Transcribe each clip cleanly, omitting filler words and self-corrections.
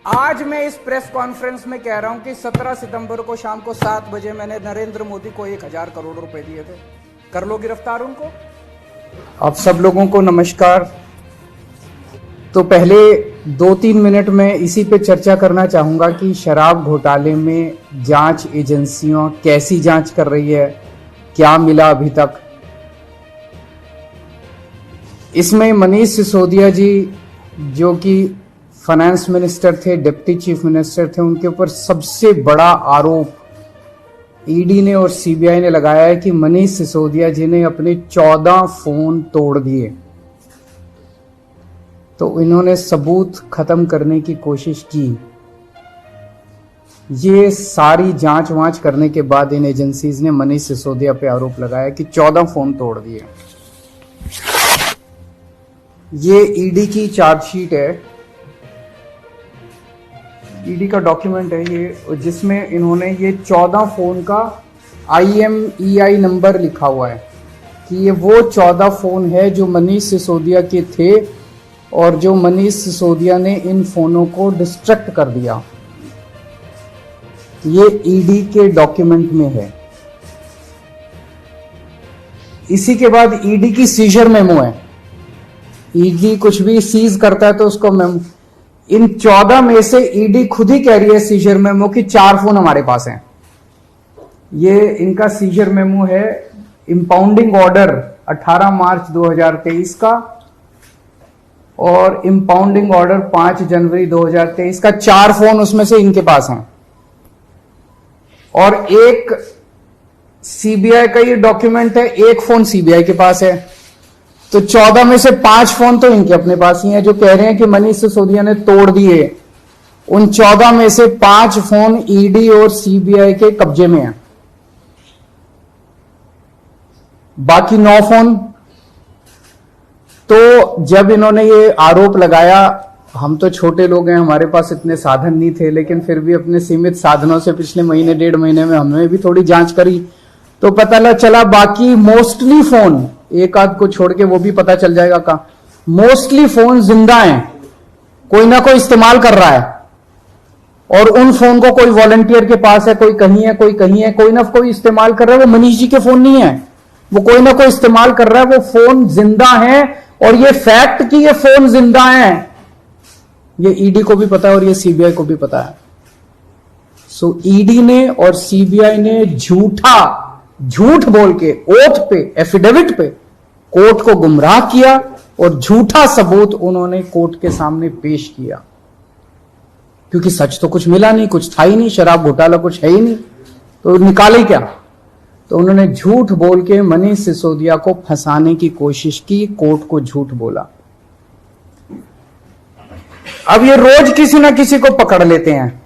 आज मैं इस प्रेस कॉन्फ्रेंस में कह रहा हूं कि 17 सितंबर को शाम को 7 बजे मैंने नरेंद्र मोदी को 1000 करोड़ रुपए दिए थे। कर लो गिरफ्तार उनको। आप सब लोगों को नमस्कार। तो पहले 2-3 मिनट में इसी पे चर्चा करना चाहूंगा कि शराब घोटाले में जांच एजेंसियां कैसी जांच कर रही है, क्या मिला अभी तक। इसमें मनीष सिसोदिया जी जो कि फाइनेंस मिनिस्टर थे, डिप्टी चीफ मिनिस्टर थे, उनके ऊपर सबसे बड़ा आरोप ईडी ने और सीबीआई ने लगाया है कि मनीष सिसोदिया जी ने अपने 14 फोन तोड़ दिए। तो इन्होंने सबूत खत्म करने की कोशिश की। ये सारी जांच वांच करने के बाद इन एजेंसीज ने मनीष सिसोदिया पे आरोप लगाया कि 14 फोन तोड़ दिए। ये ईडी की चार्जशीट है, ईडी का डॉक्यूमेंट है ये, जिसमें इन्होंने ये 14 फोन का IMEI नंबर लिखा हुआ है कि ये वो 14 फोन है जो मनीष सिसोदिया के थे और जो मनीष सिसोदिया ने इन फोनों को डिस्ट्रक्ट कर दिया। ये ईडी के डॉक्यूमेंट में है। इसी के बाद ईडी की सीजर मेमो है। ईडी कुछ भी सीज करता है तो उसको मेमो, इन 14 में से ईडी खुद ही कह रही है सीजर मेमो कि 4 फोन हमारे पास हैं। ये इनका सीजर मेमो है, इंपाउंडिंग ऑर्डर 18 मार्च 2023 का और इंपाउंडिंग ऑर्डर 5 जनवरी 2023 का। 4 फोन उसमें से इनके पास हैं और एक सीबीआई का ये डॉक्यूमेंट है, एक फोन सीबीआई के पास है। तो 14 में से 5 फोन तो इनके अपने पास ही हैं जो कह रहे हैं कि मनीष सिसोदिया ने तोड़ दिए। उन 14 में से 5 फोन ईडी और सीबीआई के कब्जे में हैं। बाकी 9 फोन। तो जब इन्होंने ये आरोप लगाया, हम तो छोटे लोग हैं, हमारे पास इतने साधन नहीं थे, लेकिन फिर भी अपने सीमित साधनों से पिछले महीने 1.5 महीने में हमने भी थोड़ी जांच करी तो पता चला बाकी मोस्टली फोन, एक आध को छोड़ के वो भी पता चल जाएगा का, मोस्टली फोन जिंदा हैं, कोई ना कोई इस्तेमाल कर रहा है। और उन फोन को कोई वॉलंटियर के पास है, कोई कहीं है, कोई कहीं है, कोई ना कोई इस्तेमाल कर रहा है। वो मनीष जी के फोन नहीं है, वो कोई ना कोई इस्तेमाल कर रहा है। वो फोन जिंदा है और ये फैक्ट कि ये फोन जिंदा है ये ईडी को भी पता है और ये सीबीआई को भी पता है। सो ईडी ने और सीबीआई ने झूठ बोल के ओथ पे, एफिडेविट पे कोर्ट को गुमराह किया और झूठा सबूत उन्होंने कोर्ट के सामने पेश किया। क्योंकि सच तो कुछ मिला नहीं, कुछ था ही नहीं, शराब घोटाला कुछ है ही नहीं, तो निकाले क्या। तो उन्होंने झूठ बोल के मनीष सिसोदिया को फंसाने की कोशिश की, कोर्ट को झूठ बोला। अब ये रोज किसी ना किसी को पकड़ लेते हैं,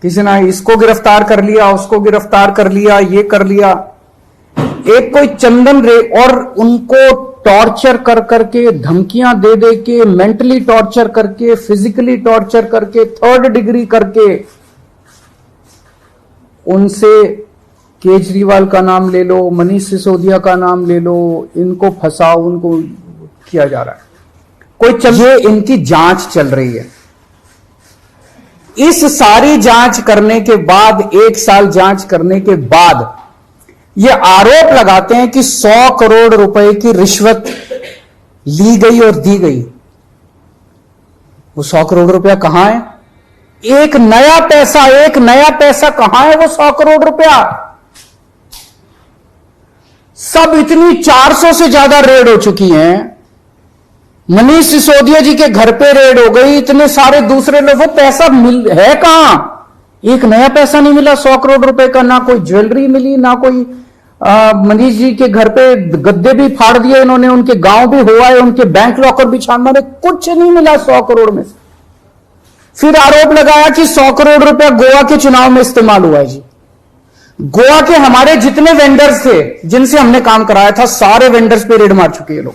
किसी ना इसको गिरफ्तार कर लिया, उसको गिरफ्तार कर लिया, ये कर लिया। एक कोई चंदन रे, और उनको टॉर्चर कर करके, धमकियां दे दे के, मेंटली टॉर्चर करके, फिजिकली टॉर्चर करके, 3rd डिग्री करके उनसे केजरीवाल का नाम ले लो, मनीष सिसोदिया का नाम ले लो, इनको फंसाओ, उनको किया जा रहा है। ये इनकी जांच चल रही है। इस सारी जांच करने के बाद, 1 साल जांच करने के बाद ये आरोप लगाते हैं कि 100 करोड़ रुपए की रिश्वत ली गई और दी गई। वो 100 करोड़ रुपया कहां है? एक नया पैसा कहां है वो 100 करोड़ रुपया? सब इतनी 400 से ज्यादा रेड हो चुकी हैं। मनीष सिसोदिया जी के घर पे रेड हो गई, इतने सारे दूसरे लोग, वो पैसा है कहां? एक नया पैसा नहीं मिला 100 करोड़ रुपए का, ना कोई ज्वेलरी मिली, ना कोई मनीष जी के घर पे गद्दे भी फाड़ दिए इन्होंने, उनके गांव भी हुआ है, उनके बैंक लॉकर भी छान मारे, कुछ नहीं मिला 100 करोड़ में से। फिर आरोप लगाया कि 100 करोड़ रुपया गोवा के चुनाव में इस्तेमाल हुआ है। जी, गोवा के हमारे जितने वेंडर्स थे जिनसे हमने काम कराया था, सारे वेंडर्स पे रेड मार चुके हैं लोग।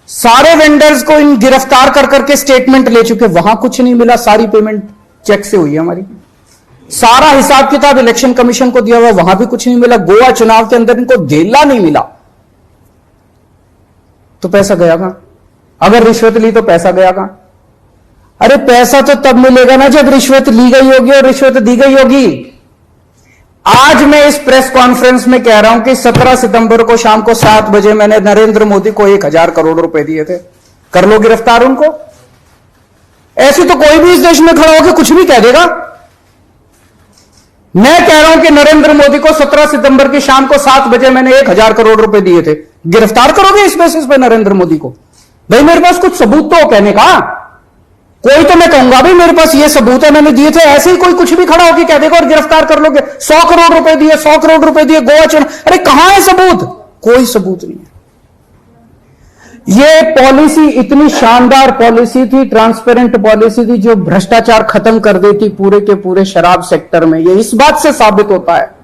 सारे वेंडर्स को इन गिरफ्तार कर करके स्टेटमेंट ले चुके, वहां कुछ नहीं मिला, सारी पेमेंट चेक से हुई है हमारी। सारा हिसाब किताब इलेक्शन कमीशन को दिया हुआ, वहां भी कुछ नहीं मिला। गोवा चुनाव के अंदर इनको धेला नहीं मिला, तो पैसा गया कहां? अगर रिश्वत ली तो पैसा गया कहां? अरे पैसा तो तब मिलेगा ना जब रिश्वत ली गई होगी और रिश्वत दी गई होगी। आज मैं इस प्रेस कॉन्फ्रेंस में कह रहा हूं कि 17 सितंबर को शाम को 7 बजे मैंने नरेंद्र मोदी को 1000 करोड़ रुपए दिए थे। कर लो गिरफ्तार उनको। ऐसे तो कोई भी इस देश में खड़ा होकर कुछ भी कह देगा। मैं कह रहा हूं कि नरेंद्र मोदी को 17 सितंबर की शाम को 7 बजे मैंने 1000 करोड़ रुपए दिए थे। गिरफ्तार करोगे इस बेसिस पे नरेंद्र मोदी को? भाई मेरे पास कुछ सबूत तो हो कहने का। कोई तो मैं कहूंगा भाई मेरे पास ये सबूत है, मैंने दिए थे। ऐसे ही कोई कुछ भी खड़ा होकर कह देगा और गिरफ्तार कर लोगे। 100 करोड़ रुपए दिए, 100 करोड़ रुपए दिए गोवा चुनाव। अरे कहां है सबूत? कोई सबूत नहीं है। ये पॉलिसी इतनी शानदार पॉलिसी थी, ट्रांसपेरेंट पॉलिसी थी, जो भ्रष्टाचार खत्म कर देती पूरे के पूरे शराब सेक्टर में। ये इस बात से साबित होता है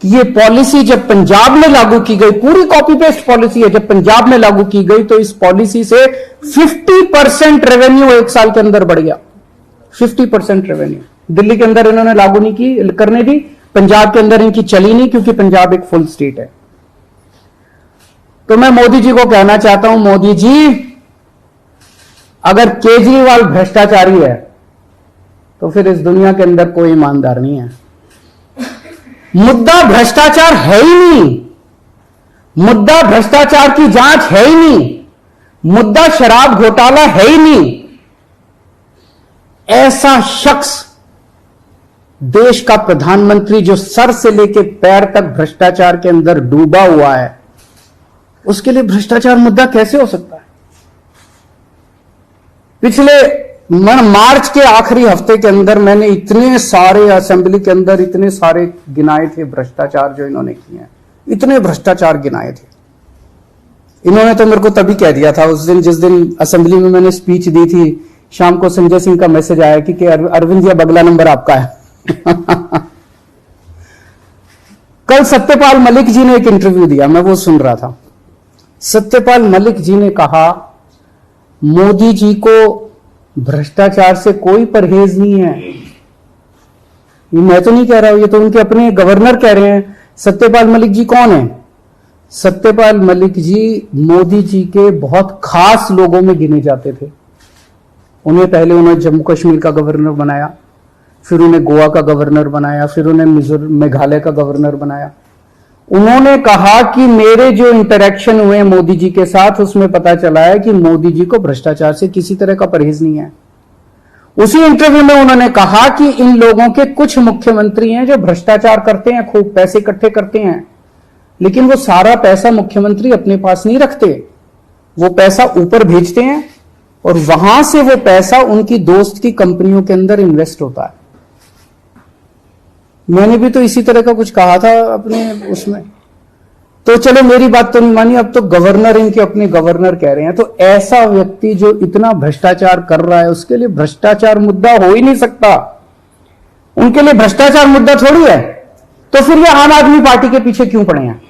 कि ये पॉलिसी जब पंजाब में लागू की गई, पूरी कॉपी पेस्ट पॉलिसी है, जब पंजाब में लागू की गई तो इस पॉलिसी से 50% रेवेन्यू एक साल के अंदर बढ़ गया। 50% रेवेन्यू दिल्ली के अंदर इन्होंने लागू नहीं की, करने दी। पंजाब के अंदर इनकी चली नहीं, क्योंकि पंजाब एक फुल स्टेट है। तो मैं मोदी जी को कहना चाहता हूं, मोदी जी अगर केजरीवाल भ्रष्टाचारी है तो फिर इस दुनिया के अंदर कोई ईमानदार नहीं है। मुद्दा भ्रष्टाचार है ही नहीं, मुद्दा भ्रष्टाचार की जांच है ही नहीं, मुद्दा शराब घोटाला है ही नहीं। ऐसा शख्स देश का प्रधानमंत्री जो सर से लेकर पैर तक भ्रष्टाचार के अंदर डूबा हुआ है, उसके लिए भ्रष्टाचार मुद्दा कैसे हो सकता है? पिछले मार्च के आखिरी हफ्ते के अंदर मैंने इतने सारे असेंबली के अंदर इतने सारे गिनाए थे भ्रष्टाचार जो इन्होंने किए हैं, इतने भ्रष्टाचार गिनाए थे। इन्होंने तो मेरे को तभी कह दिया था उस दिन, जिस दिन असेंबली में मैंने स्पीच दी थी, शाम को संजय सिंह का मैसेज आया कि अरविंद जी अब अगला नंबर आपका है। कल सत्यपाल मलिक जी ने एक इंटरव्यू दिया, मैं वो सुन रहा था। सत्यपाल मलिक जी ने कहा मोदी जी को भ्रष्टाचार से कोई परहेज नहीं है। ये मैं तो नहीं कह रहा हूं, ये तो उनके अपने गवर्नर कह रहे हैं। सत्यपाल मलिक जी कौन है? सत्यपाल मलिक जी मोदी जी के बहुत खास लोगों में गिने जाते थे। उन्हें पहले उन्होंने जम्मू कश्मीर का गवर्नर बनाया, फिर उन्हें गोवा का गवर्नर बनाया, फिर उन्हें मेघालय का गवर्नर बनाया। उन्होंने कहा कि मेरे जो इंटरेक्शन हुए मोदी जी के साथ, उसमें पता चला है कि मोदी जी को भ्रष्टाचार से किसी तरह का परहेज नहीं है। उसी इंटरव्यू में उन्होंने कहा कि इन लोगों के कुछ मुख्यमंत्री हैं जो भ्रष्टाचार करते हैं, खूब पैसे इकट्ठे करते हैं, लेकिन वो सारा पैसा मुख्यमंत्री अपने पास नहीं रखते। वो पैसा ऊपर भेजते हैं और वहां से वो पैसा उनकी दोस्त की कंपनियों के अंदर इन्वेस्ट होता है। मैंने भी तो इसी तरह का कुछ कहा था अपने उसमें। तो चलो मेरी बात तो नहीं मानी, अब तो गवर्नर इनके अपने गवर्नर कह रहे हैं। तो ऐसा व्यक्ति जो इतना भ्रष्टाचार कर रहा है, उसके लिए भ्रष्टाचार मुद्दा हो ही नहीं सकता। उनके लिए भ्रष्टाचार मुद्दा थोड़ी है। तो फिर ये आम आदमी पार्टी के पीछे क्यों पड़े हैं?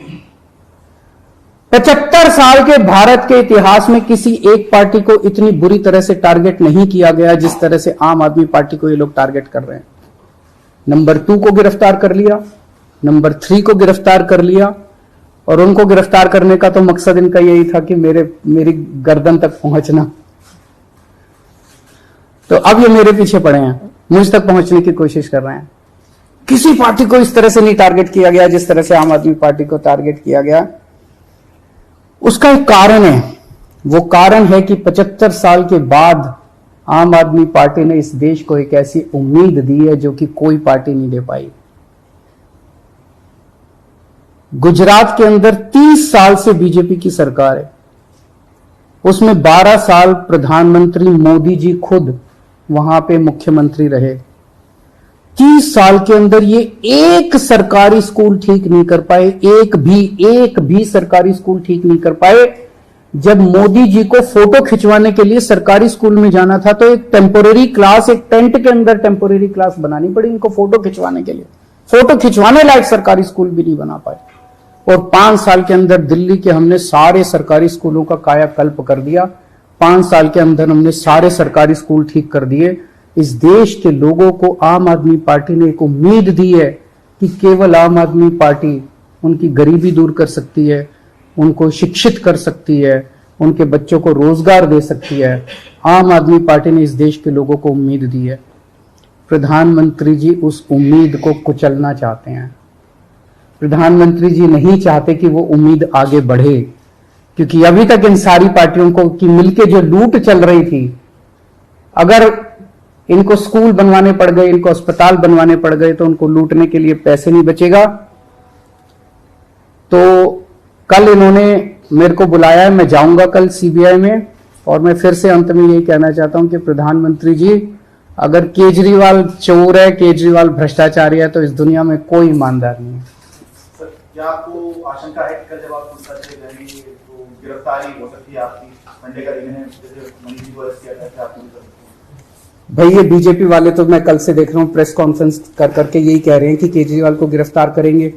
75 साल के भारत के इतिहास में किसी एक पार्टी को इतनी बुरी तरह से टारगेट नहीं किया गया जिस तरह से आम आदमी पार्टी को ये लोग टारगेट कर रहे हैं। नंबर 2 को गिरफ्तार कर लिया, नंबर 3 को गिरफ्तार कर लिया, और उनको गिरफ्तार करने का तो मकसद इनका यही था कि मेरी गर्दन तक पहुंचना। तो अब ये मेरे पीछे पड़े हैं, मुझ तक पहुंचने की कोशिश कर रहे हैं। किसी पार्टी को इस तरह से नहीं टारगेट किया गया जिस तरह से आम आदमी पार्टी को टारगेट किया गया। उसका एक कारण है, वो कारण है कि 75 साल के बाद आम आदमी पार्टी ने इस देश को एक ऐसी उम्मीद दी है जो कि कोई पार्टी नहीं दे पाई। गुजरात के अंदर 30 साल से बीजेपी की सरकार है, उसमें 12 साल प्रधानमंत्री मोदी जी खुद वहां पे मुख्यमंत्री रहे। 30 साल के अंदर ये एक सरकारी स्कूल ठीक नहीं कर पाए, एक भी सरकारी स्कूल ठीक नहीं कर पाए। जब मोदी जी को फोटो खिंचवाने के लिए सरकारी स्कूल में जाना था तो एक टेम्पोरेरी क्लास, एक टेंट के अंदर टेम्पोरेरी क्लास बनानी पड़ी इनको फोटो खिंचवाने के लिए। फोटो खिंचवाने लायक सरकारी स्कूल भी नहीं बना पाए। और 5 साल के अंदर दिल्ली के हमने सारे सरकारी स्कूलों का कायाकल्प कर दिया। 5 साल के अंदर हमने सारे सरकारी स्कूल ठीक कर दिए। इस देश के लोगों को आम आदमी पार्टी ने एक उम्मीद दी है कि केवल आम आदमी पार्टी उनकी गरीबी दूर कर सकती है, उनको शिक्षित कर सकती है, उनके बच्चों को रोजगार दे सकती है। आम आदमी पार्टी ने इस देश के लोगों को उम्मीद दी है। प्रधानमंत्री जी उस उम्मीद को कुचलना चाहते हैं। प्रधानमंत्री जी नहीं चाहते कि वो उम्मीद आगे बढ़े, क्योंकि अभी तक इन सारी पार्टियों को की मिलके जो लूट चल रही थी, अगर इनको स्कूल बनवाने पड़ गए, इनको अस्पताल बनवाने पड़ गए, तो उनको लूटने के लिए पैसे नहीं बचेगा। तो कल इन्होंने मेरे को बुलाया है, मैं जाऊंगा कल सीबीआई में, और मैं फिर से अंत में यही कहना चाहता हूं कि प्रधानमंत्री जी, अगर केजरीवाल चोर है, केजरीवाल भ्रष्टाचारी है, तो इस दुनिया में कोई ईमानदार नहीं है। सर, क्या आपको आशंका है कि कल जब आप पुलिस से जाएंगे तो गिरफ्तारी हो सकती है आपकी? मंडे का दिन है, जैसे मनीष जी को अरेस्ट किया गया था, आप पुलिस? भाई ये बीजेपी वाले तो मैं कल से देख रहा हूं प्रेस कॉन्फ्रेंस कर करके यही कह रहे हैं कि केजरीवाल को गिरफ्तार करेंगे।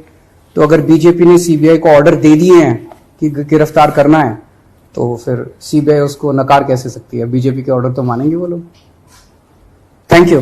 तो अगर बीजेपी ने सीबीआई को ऑर्डर दे दिए हैं कि गिरफ्तार करना है, तो फिर सीबीआई उसको नकार कैसे सकती है? बीजेपी के ऑर्डर तो मानेंगे वो लोग। Thank you.